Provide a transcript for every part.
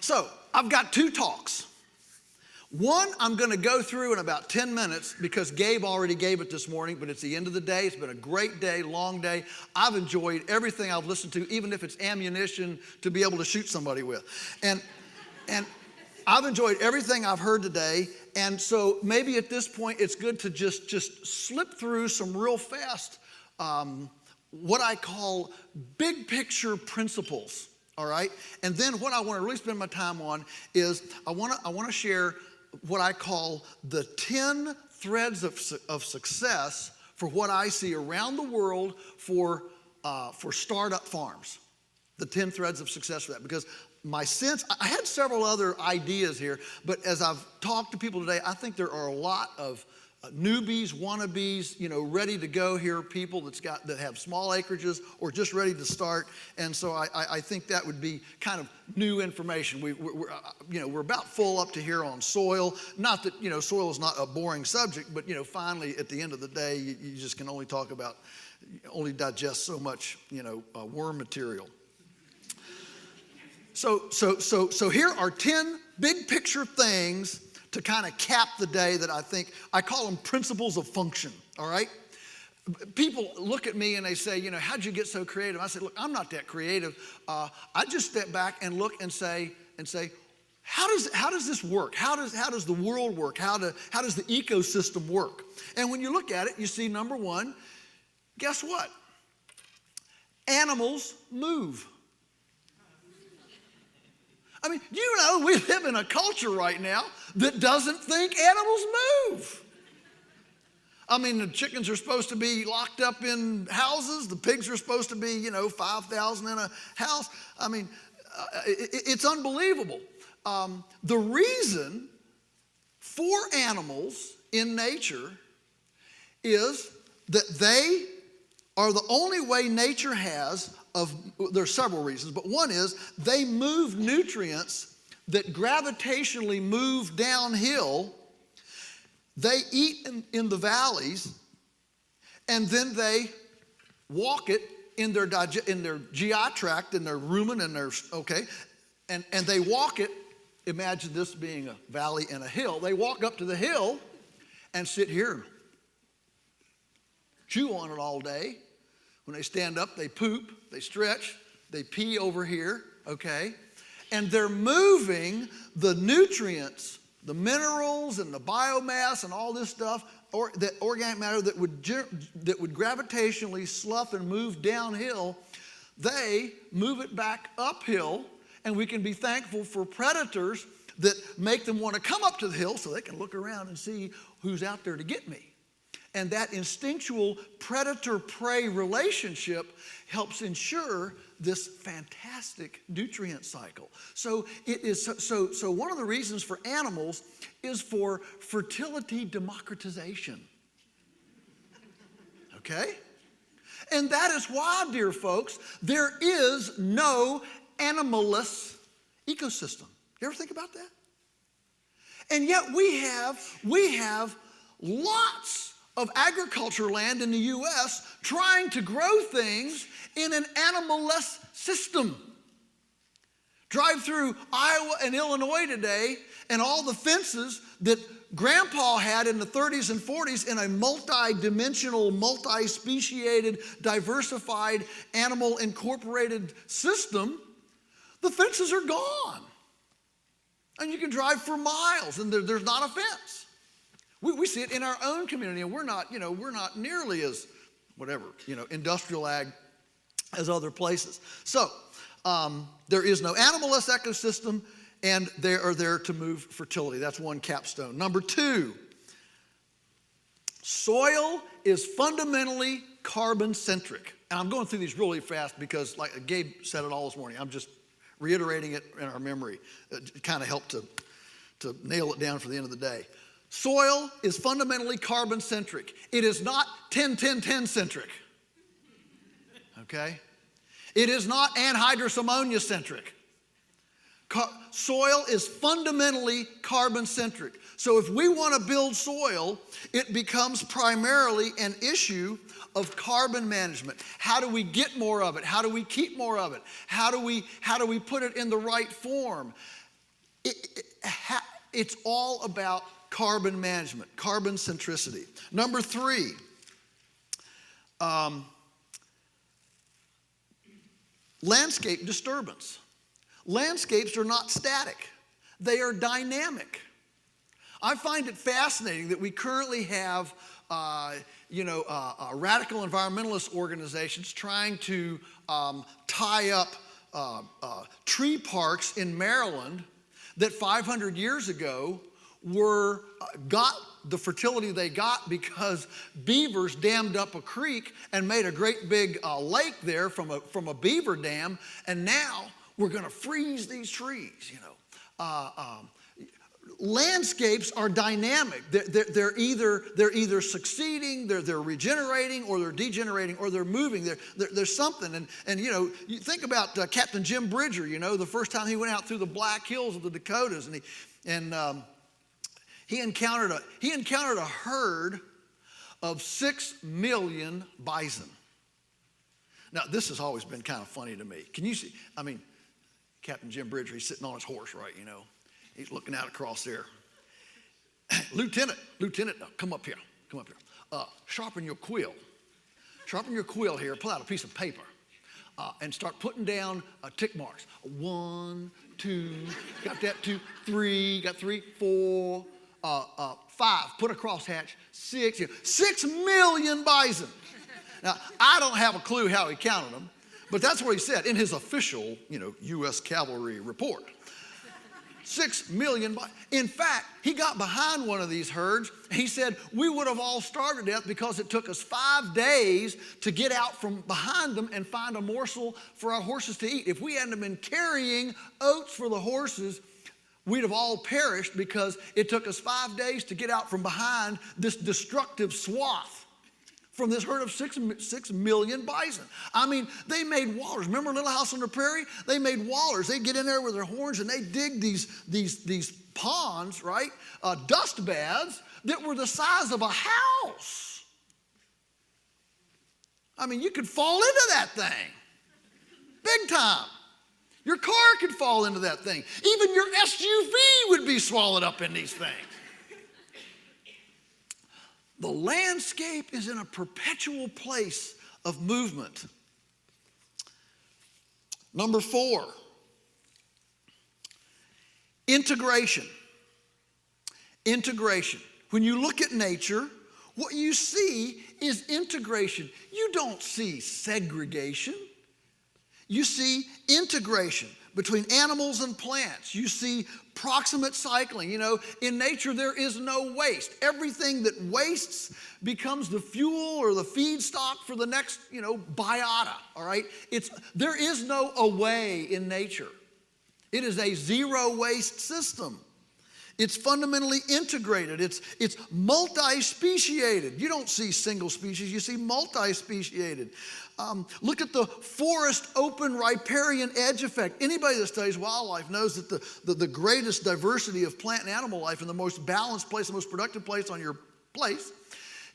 So I've got two talks. One, I'm going to go through in about 10 minutes because Gabe already gave it this morning, but it's the end of the day. It's been a great day, long day. I've enjoyed everything I've listened to, even if it's ammunition to be able to shoot somebody with. And I've enjoyed everything I've heard today. And so maybe at this point, it's good to just slip through some real fast, what I call big picture principles. All right. And then what I want to really spend my time on is I want to share what I call the 10 threads of success for what I see around the world for startup farms. The 10 threads of success for that, because my sense, I had several other ideas here, but as I've talked to people today, I think there are a lot of newbies, wannabes, ready to go here, people that have small acreages or just ready to start. And so I think that would be kind of new information. We're about full up to here on soil. Not that, soil is not a boring subject, but, finally at the end of the day, you just can only digest so much, worm material. So here are 10 big picture things to kind of cap the day that I call them principles of function, all right? People look at me and they say, how'd you get so creative? I say, look, I'm not that creative. I just step back and look and say, how does this work? How does the world work? How does the ecosystem work? And when you look at it, you see, number one, guess what? Animals move. I mean, we live in a culture right now that doesn't think animals move. I mean, the chickens are supposed to be locked up in houses. The pigs are supposed to be, 5,000 in a house. I mean, it's unbelievable. The reason for animals in nature is that they are the only way nature has there's several reasons, but one is they move nutrients that gravitationally move downhill. They eat in the valleys, and then they walk it in their GI tract, in their rumen, and they walk it. Imagine this being a valley and a hill. They walk up to the hill and sit here, chew on it all day. When they stand up, they poop, they stretch, they pee over here, okay? And they're moving the nutrients, the minerals and the biomass and all this stuff, or that organic matter that would gravitationally slough and move downhill. They move it back uphill, and we can be thankful for predators that make them want to come up to the hill so they can look around and see who's out there to get me. And that instinctual predator-prey relationship helps ensure this fantastic nutrient cycle. So one of the reasons for animals is for fertility democratization. Okay? And that is why, dear folks, there is no animalless ecosystem. You ever think about that? And yet we have lots of agriculture land in the U.S. trying to grow things in an animal-less system. Drive through Iowa and Illinois today, and all the fences that Grandpa had in the 30s and 40s in a multi-dimensional, multi-speciated, diversified, animal-incorporated system, the fences are gone. And you can drive for miles, and there's not a fence. We see it in our own community, and we're not nearly as, industrial ag as other places. So there is no animal-less ecosystem, and they are there to move fertility. That's one capstone. Number two, soil is fundamentally carbon-centric. And I'm going through these really fast because, like Gabe said it all this morning, I'm just reiterating it in our memory. It kind of helped to nail it down for the end of the day. Soil is fundamentally carbon-centric. It is not 10-10-10-centric, okay? It is not anhydrous ammonia-centric. Soil is fundamentally carbon-centric. So if we want to build soil, it becomes primarily an issue of carbon management. How do we get more of it? How do we keep more of it? How do we put it in the right form? It's all about carbon management, carbon centricity. Number 3, landscape disturbance. Landscapes are not static. They are dynamic. I find it fascinating that we currently have radical environmentalist organizations trying to tie up tree parks in Maryland that 500 years ago got the fertility they got because beavers dammed up a creek and made a great big lake there from a beaver dam, and now we're going to freeze these trees. Landscapes are dynamic. They're either succeeding, they're regenerating, or they're degenerating, or they're moving. There's something. And you think about Captain Jim Bridger. The first time he went out through the Black Hills of the Dakotas, and he encountered a herd of 6 million bison. Now, this has always been kind of funny to me. Can you see? I mean, Captain Jim Bridger, he's sitting on his horse, right? He's looking out across there. Lieutenant, no, come up here. Sharpen your quill. Sharpen your quill here. Pull out a piece of paper and start putting down tick marks. 1, 2, got that 2, 3, got 3, 4, 5. Put a crosshatch. 6. 6 million bison. Now, I don't have a clue how he counted them, but that's what he said in his official, U.S. cavalry report. 6 million. In fact, he got behind one of these herds. He said, we would have all starved to death because it took us 5 days to get out from behind them and find a morsel for our horses to eat. If we hadn't been carrying oats for the horses, we'd have all perished because it took us 5 days to get out from behind this destructive swath from this herd of 6 million bison. I mean, they made wallers. Remember Little House on the Prairie? They made wallers. They'd get in there with their horns and they'd dig these ponds, right? Dust baths that were the size of a house. I mean, you could fall into that thing. Big time. Your car could fall into that thing. Even your SUV would be swallowed up in these things. The landscape is in a perpetual place of movement. Number 4, integration. Integration. When you look at nature, what you see is integration. You don't see segregation. You see integration between animals and plants. You see proximate cycling. In nature there is no waste. Everything that wastes becomes the fuel or the feedstock for the next, biota, all right? There is no away in nature. It is a zero waste system. It's fundamentally integrated. It's multi-speciated. You don't see single species, you see multi-speciated. Look at the forest open riparian edge effect. Anybody that studies wildlife knows that the greatest diversity of plant and animal life and the most balanced place, the most productive place on your place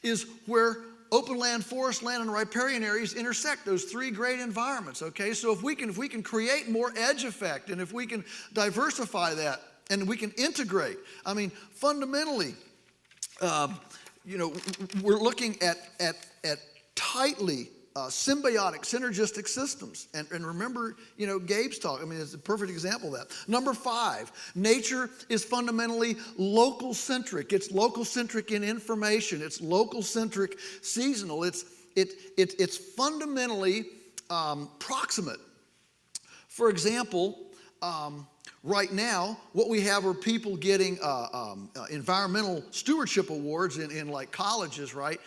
is where open land, forest land, and riparian areas intersect, those 3 great environments, okay? So if we can create more edge effect and if we can diversify that and we can integrate, I mean, fundamentally, we're looking at tightly symbiotic, synergistic systems. And remember, Gabe's talk. I mean, it's a perfect example of that. Number 5, nature is fundamentally local-centric. It's local-centric in information. It's local-centric seasonal. It's fundamentally proximate. For example, right now, what we have are people getting environmental stewardship awards in like colleges, right?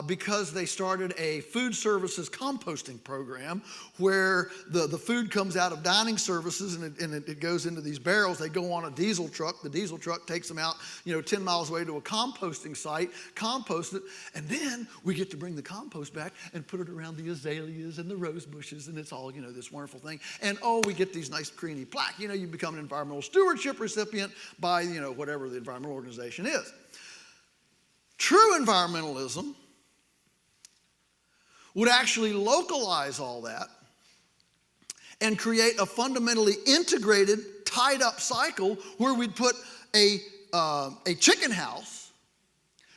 Because they started a food services composting program where the food comes out of dining services and it goes into these barrels. They go on a diesel truck. The diesel truck takes them out, 10 miles away to a composting site, compost it, and then we get to bring the compost back and put it around the azaleas and the rose bushes, and it's all, this wonderful thing. And we get these nice creamy plaque. You become an environmental stewardship recipient by, whatever the environmental organization is. True environmentalism would actually localize all that and create a fundamentally integrated, tied up cycle where we'd put a chicken house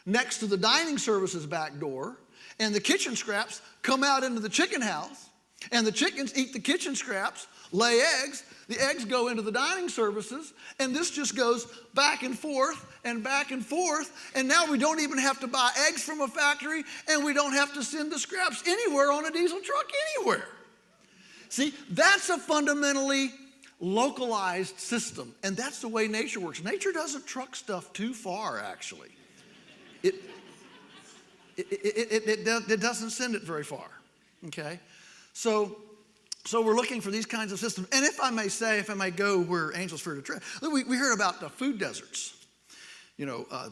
next to the dining services back door, and the kitchen scraps come out into the chicken house, and the chickens eat the kitchen scraps, lay eggs, the eggs go into the dining services, and this just goes back and forth, and now we don't even have to buy eggs from a factory, and we don't have to send the scraps anywhere on a diesel truck anywhere. See, that's a fundamentally localized system, and that's the way nature works. Nature doesn't truck stuff too far, actually. It doesn't send it very far, okay? So we're looking for these kinds of systems. And if I may go where angels fear to tread, we heard about the food deserts.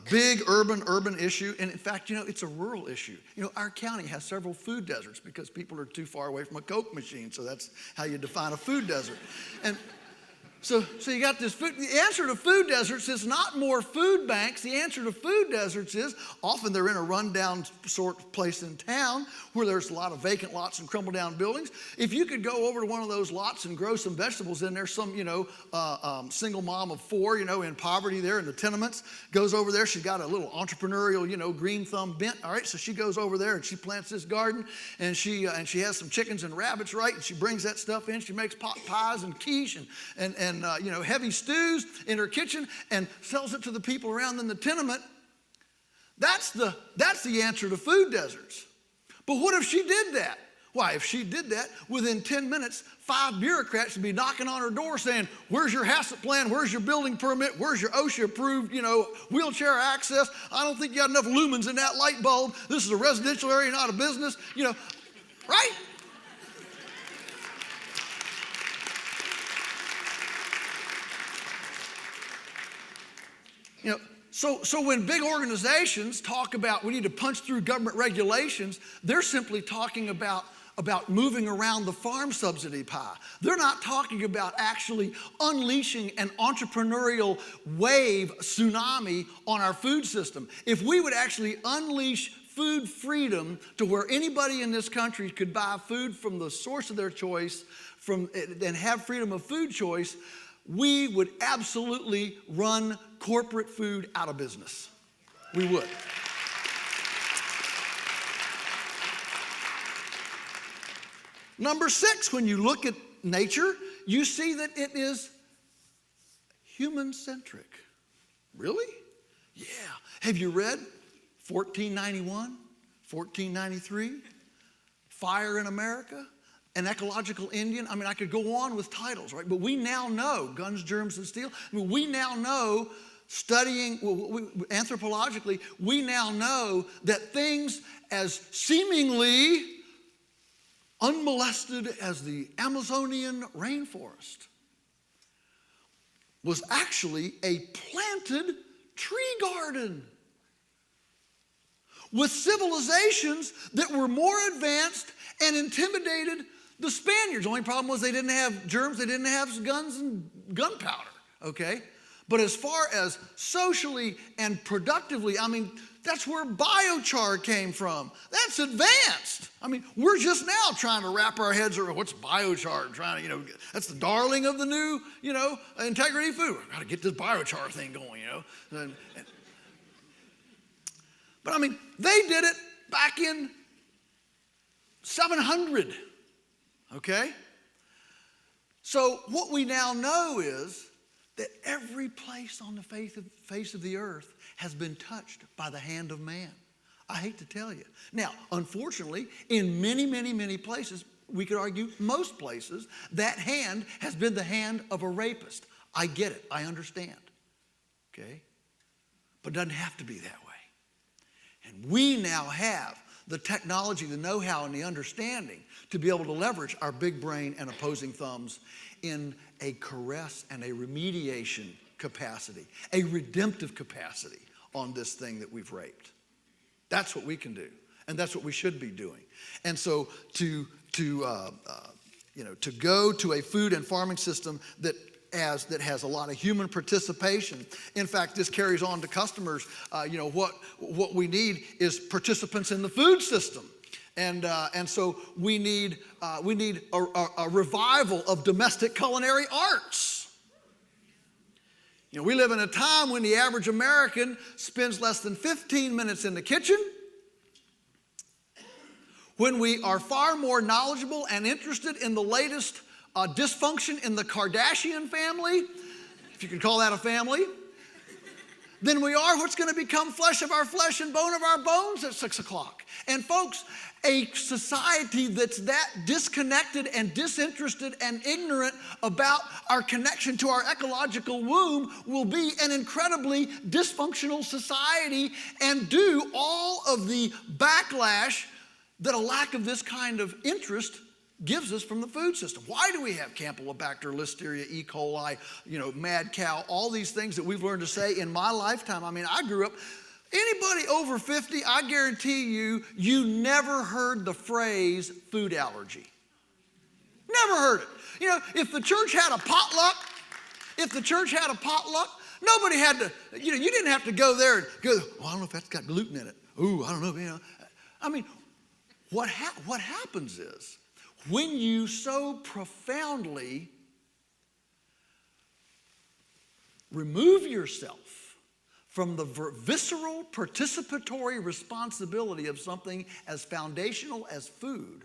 Big urban issue. And in fact, it's a rural issue. Our county has several food deserts because people are too far away from a Coke machine. So that's how you define a food desert. And so you got this food. The answer to food deserts is not more food banks. The answer to food deserts is often they're in a rundown sort of place in town where there's a lot of vacant lots and crumbled down buildings. If you could go over to one of those lots and grow some vegetables in there, some single mom of four, in poverty there in the tenements, goes over there. She's got a little entrepreneurial, green thumb bent. All right, so she goes over there and she plants this garden, and she has some chickens and rabbits, right? And she brings that stuff in. She makes pot pies and quiche and heavy stews in her kitchen and sells it to the people around in the tenement. That's the answer to food deserts. But what if she did that? Why, if she did that, within 10 minutes, 5 bureaucrats would be knocking on her door saying, where's your HACCP plan? Where's your building permit? Where's your OSHA approved, wheelchair access? I don't think you got enough lumens in that light bulb. This is a residential area, not a business, right? So when big organizations talk about we need to punch through government regulations, they're simply talking about moving around the farm subsidy pie. They're not talking about actually unleashing an entrepreneurial wave tsunami on our food system. If we would actually unleash food freedom to where anybody in this country could buy food from the source of their choice and have freedom of food choice, we would absolutely run corporate food out of business. We would. Number 6, when you look at nature, you see that it is human-centric. Really? Yeah. Have you read 1491, 1493, Fire in America? An ecological Indian. I could go on with titles, right? But we now know, Guns, Germs, and Steel. We now know, studying anthropologically, we now know that things as seemingly unmolested as the Amazonian rainforest was actually a planted tree garden with civilizations that were more advanced and intimidated the Spaniards. The only problem was they didn't have germs, they didn't have guns and gunpowder, okay? But as far as socially and productively, that's where biochar came from. That's advanced. We're just now trying to wrap our heads around what's biochar, that's the darling of the new, integrity food. We've got to get this biochar thing going, But they did it back in 700. Okay? So what we now know is that every place on the face of the earth has been touched by the hand of man. I hate to tell you. Now, unfortunately, in many, many, many places, we could argue most places, that hand has been the hand of a rapist. I get it. I understand. Okay? But it doesn't have to be that way. And we now have the technology, the know-how, and the understanding to be able to leverage our big brain and opposing thumbs in a caress and a remediation capacity, a redemptive capacity on this thing that we've raped. That's what we can do, and that's what we should be doing. And so to go to a food and farming system that has a lot of human participation. In fact, this carries on to customers. What we need is participants in the food system. And so we need a revival of domestic culinary arts. You know, we live in a time when the average American spends less than 15 minutes in the kitchen, when we are far more knowledgeable and interested in the latest dysfunction in the Kardashian family, if you can call that a family, than we are what's going to become flesh of our flesh and bone of our bones at 6 o'clock. And folks, a society that's that disconnected and disinterested and ignorant about our connection to our ecological womb will be an incredibly dysfunctional society and do all of the backlash that a lack of this kind of interest gives us from the food system. Why do we have Campylobacter, Listeria, E. coli, mad cow, all these things that we've learned to say in my lifetime? I mean, I grew up, anybody over 50, I guarantee you never heard the phrase food allergy. Never heard it. You know, if the church had a potluck, nobody had to, you didn't have to go there and go, I don't know if that's got gluten in it. Ooh, I don't know, I mean, what happens is, when you so profoundly remove yourself from the visceral participatory responsibility of something as foundational as food,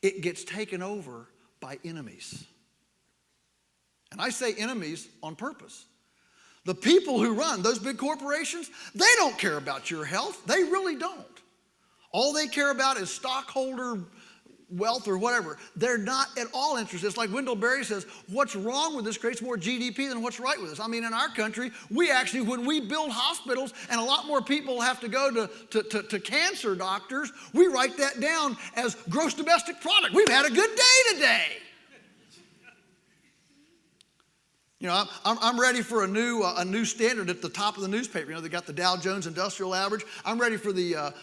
it gets taken over by enemies. And I say enemies on purpose. The people who run those big corporations, they don't care about your health. They really don't. All they care about is stockholder wealth or whatever. They're not at all interested. It's like Wendell Berry says, what's wrong with this creates more GDP than what's right with us. I mean, in our country, we actually, when we build hospitals and a lot more people have to go to cancer doctors, we write that down as gross domestic product. We've had a good day today. You know, I'm ready for a new standard at the top of the newspaper. You know, they got the Dow Jones Industrial Average. I'm ready for the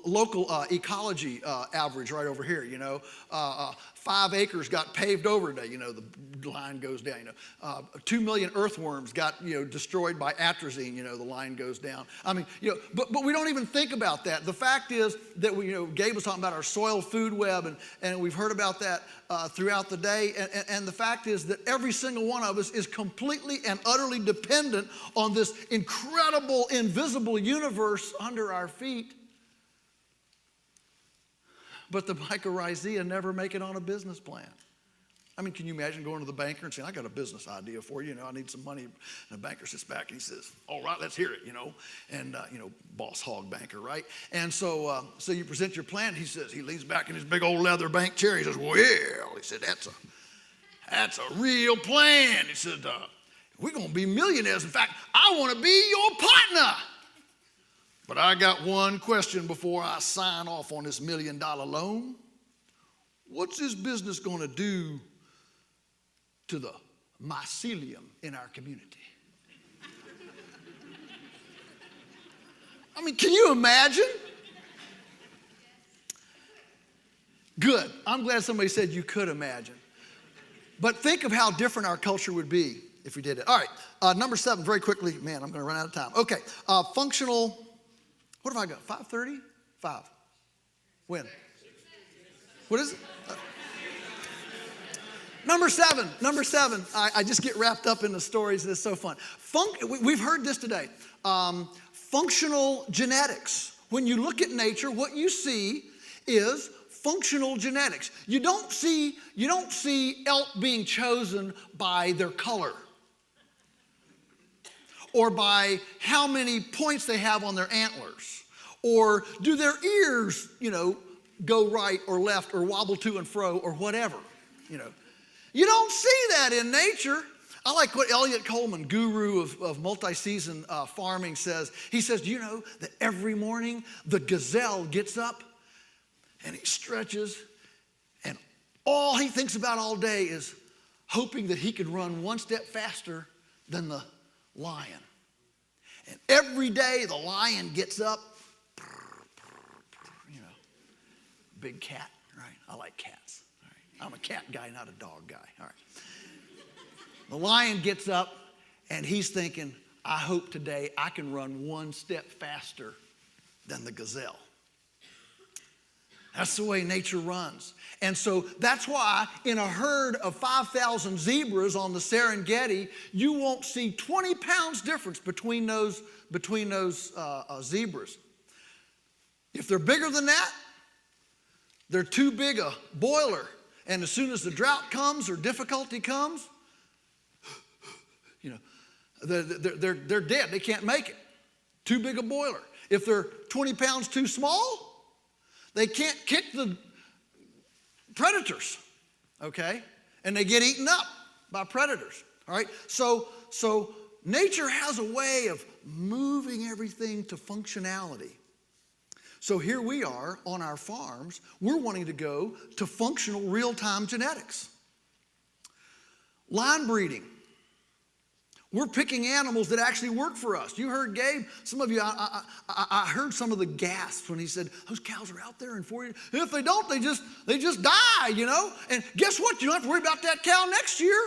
local ecology average right over here. 5 acres got paved over today. The line goes down. 2 million earthworms got destroyed by atrazine. The line goes down. I mean, but we don't even think about that. The fact is that Gabe was talking about our soil food web, and we've heard about that throughout the day. And the fact is that every single one of us is completely and utterly dependent on this incredible invisible universe under our feet. But the mycorrhizae never make it on a business plan. I mean, can you imagine going to the banker and saying, I got a business idea for you, I need some money. And the banker sits back and he says, all right, let's hear it, And, boss hog banker, right? And so you present your plan. He leans back in his big old leather bank chair. He says, well, he said, that's a real plan. He said, we're going to be millionaires. In fact, I want to be your partner. But I got one question before I sign off on this $1 million loan. What's this business going to do to the mycelium in our community? I mean, can you imagine? Good. I'm glad somebody said you could imagine. But think of how different our culture would be if we did it. All right, number 7, very quickly. Man, I'm going to run out of time. Okay, functional. What have I got? 5:30? 5. When? What is it? Number seven. I just get wrapped up in the stories. It's so fun. We've heard this today. Functional genetics. When you look at nature, what you see is functional genetics. You don't see elk being chosen by their color or by how many points they have on their antlers, or do their ears, go right or left or wobble to and fro or whatever, You don't see that in nature. I like what Elliot Coleman, guru of multi-season farming, says. He says, do you know that every morning the gazelle gets up and he stretches, and all he thinks about all day is hoping that he could run one step faster than the lion. And every day the lion gets up, big cat, right? I like cats. All right. I'm a cat guy, not a dog guy. All right. The lion gets up and he's thinking, I hope today I can run one step faster than the gazelle. That's the way nature runs. And so that's why in a herd of 5,000 zebras on the Serengeti, you won't see 20 pounds difference between those zebras. If they're bigger than that, they're too big a boiler. And as soon as the drought comes or difficulty comes, they're dead. They can't make it. Too big a boiler. If they're 20 pounds too small, they can't kick the predators, okay? And they get eaten up by predators, all right? So nature has a way of moving everything to functionality. So here we are on our farms. We're wanting to go to functional real-time genetics. Line breeding. We're picking animals that actually work for us. You heard Gabe, some of you, I heard some of the gasps when he said, those cows are out there in 4 years. And if they don't, they just die, you know? And guess what? You don't have to worry about that cow next year.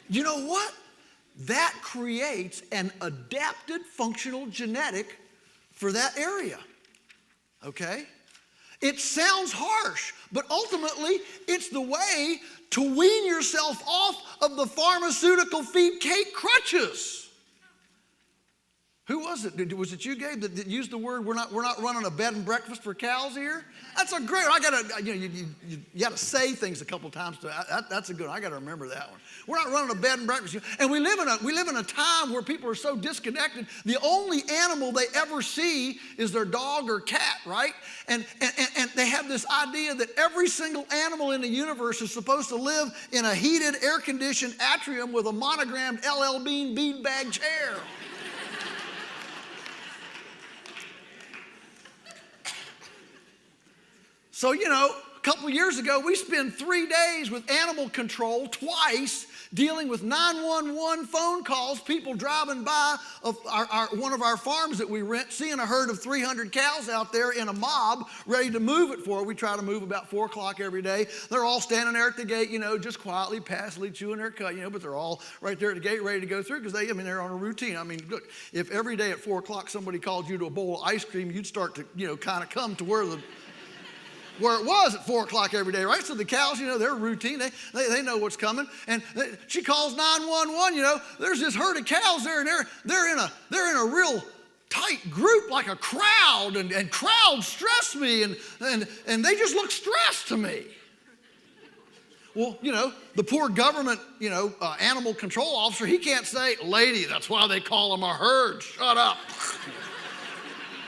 You know what? That creates an adapted functional genetic for that area, okay? It sounds harsh, but ultimately it's the way to wean yourself off of the pharmaceutical feed cake crutches. Who was it? Was it you, Gabe, that used the word, we're not running a bed and breakfast for cows here? That's a great, you gotta say things a couple times. That's a good one. I gotta remember that one. We're not running a bed and breakfast. And we live in a time where people are so disconnected. The only animal they ever see is their dog or cat, right? And they have this idea that every single animal in the universe is supposed to live in a heated, air-conditioned atrium with a monogrammed LL Bean beanbag chair. So, a couple of years ago, we spent 3 days with animal control twice dealing with 911 phone calls, people driving by of one of our farms that we rent, seeing a herd of 300 cows out there in a mob ready to move it for. We try to move about 4 o'clock every day. They're all standing there at the gate, just quietly, passively chewing their cud, but they're all right there at the gate ready to go through because they're on a routine. Look, if every day at 4 o'clock somebody called you to a bowl of ice cream, you'd start to, kind of come to where it was at 4 o'clock every day, right? So the cows, they're routine. They know what's coming. And she calls 911, there's this herd of cows there, and they're in a real tight group like a crowd, and crowds stress me, and they just look stressed to me. Well, the poor government, animal control officer, he can't say, lady, that's why they call them a herd, shut up.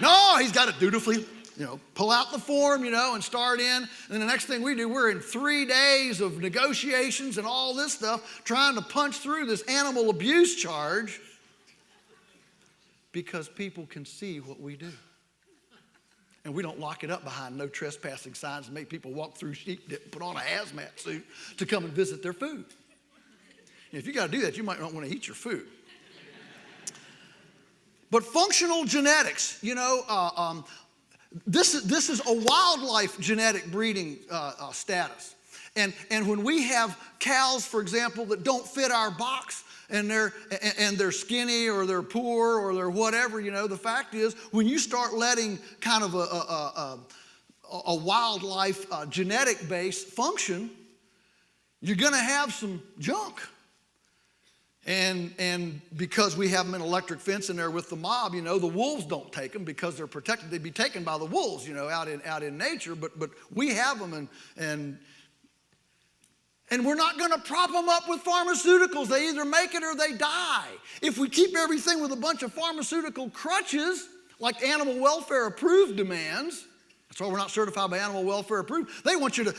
No, he's got to dutifully pull out the form, and start in. And then the next thing we do, we're in 3 days of negotiations and all this stuff, trying to punch through this animal abuse charge because people can see what we do. And we don't lock it up behind no trespassing signs and make people walk through sheep dip and put on a hazmat suit to come and visit their food. And if you got to do that, you might not want to eat your food. But functional genetics, this is a wildlife genetic breeding status. And when we have cows, for example, that don't fit our box and they're skinny or they're poor or they're whatever, the fact is when you start letting kind of a wildlife genetic base function, you're going to have some junk. And because we have them in electric fence in there with the mob, the wolves don't take them because they're protected. They'd be taken by the wolves, out in nature. But we have them, and we're not going to prop them up with pharmaceuticals. They either make it or they die. If we keep everything with a bunch of pharmaceutical crutches, like animal welfare approved demands. That's why we're not certified by animal welfare approved. They want you to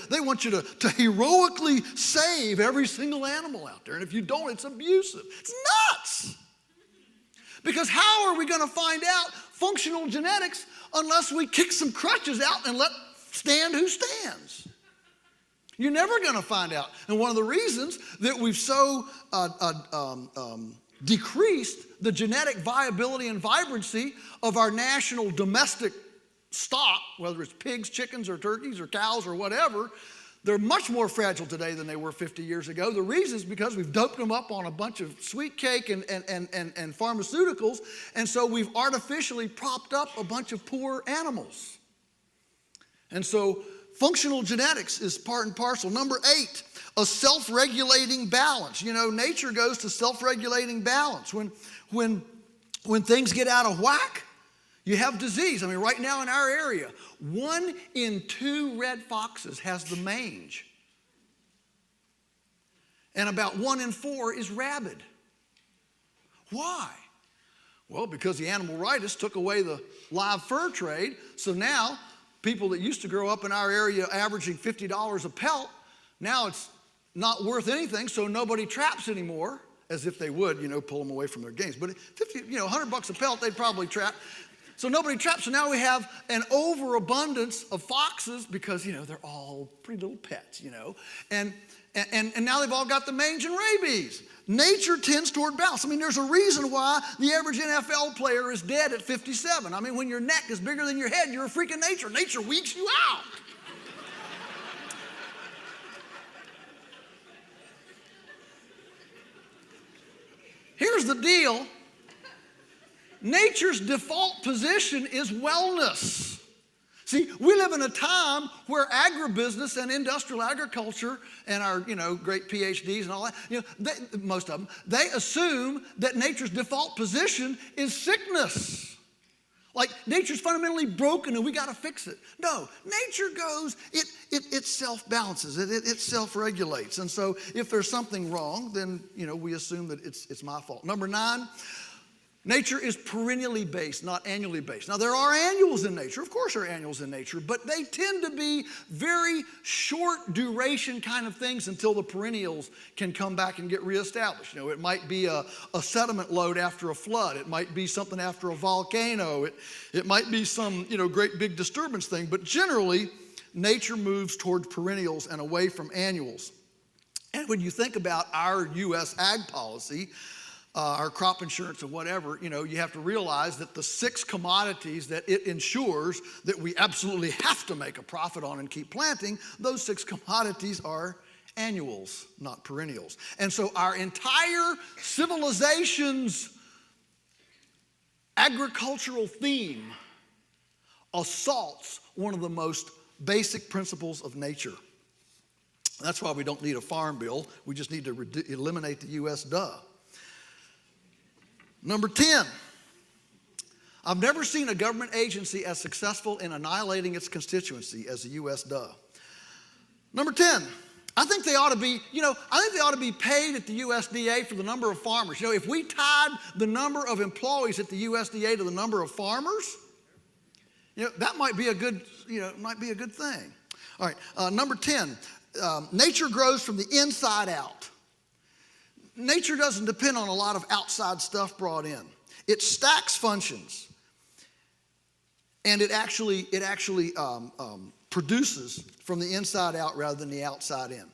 heroically save every single animal out there. And if you don't, it's abusive. It's nuts. Because how are we going to find out functional genetics unless we kick some crutches out and let stand who stands? You're never going to find out. And one of the reasons that we've so decreased the genetic viability and vibrancy of our national domestic stock, whether it's pigs, chickens, or turkeys, or cows, or whatever, they're much more fragile today than they were 50 years ago. The reason is because we've doped them up on a bunch of sweet cake and pharmaceuticals, and so we've artificially propped up a bunch of poor animals. And so functional genetics is part and parcel. Number 8, a self-regulating balance. You know, nature goes to self-regulating balance. When things get out of whack, you have disease. I mean, right now in our area, 1 in 2 red foxes has the mange. And about 1 in 4 is rabid. Why? Well, because the animal rights took away the live fur trade. So now people that used to grow up in our area averaging $50 a pelt, now it's not worth anything, so nobody traps anymore, as if they would, you know, pull them away from their games. But 50, you know, $100 a pelt, they'd probably trap. So nobody traps. So now we have an overabundance of foxes because, you know, they're all pretty little pets, you know. And now they've all got the mange and rabies. Nature tends toward balance. I mean, there's a reason why the average NFL player is dead at 57. I mean, when your neck is bigger than your head, you're a freak of nature. Nature weeks you out. Here's the deal. Nature's default position is wellness. See, we live in a time where agribusiness and industrial agriculture and our, you know, great PhDs and all that, you know, most of them, they assume that nature's default position is sickness. Like nature's fundamentally broken and we got to fix it. No, nature goes, it self-balances, it self-regulates. And so if there's something wrong, then, you know, we assume that it's my fault. Number 9, nature is perennially based, not annually based. Now, there are annuals in nature. Of course there are annuals in nature, but they tend to be very short duration kind of things until the perennials can come back and get reestablished. You know, it might be a sediment load after a flood. It might be something after a volcano. It might be some, you know, great big disturbance thing. But generally, nature moves toward perennials and away from annuals. And when you think about our U.S. ag policy, our crop insurance and whatever, you know, you have to realize that the 6 commodities that it ensures that we absolutely have to make a profit on and keep planting, those 6 commodities are annuals, not perennials. And so our entire civilization's agricultural theme assaults one of the most basic principles of nature. That's why we don't need a farm bill. We just need to eliminate the U.S. duh. Number 10, I've never seen a government agency as successful in annihilating its constituency as the U.S. duh. Number 10, I think they ought to be paid at the USDA for the number of farmers. You know, if we tied the number of employees at the USDA to the number of farmers, you know, that might be a good, thing. All right, number 10, nature grows from the inside out. Nature doesn't depend on a lot of outside stuff brought in. It stacks functions, and it actually produces from the inside out rather than the outside in.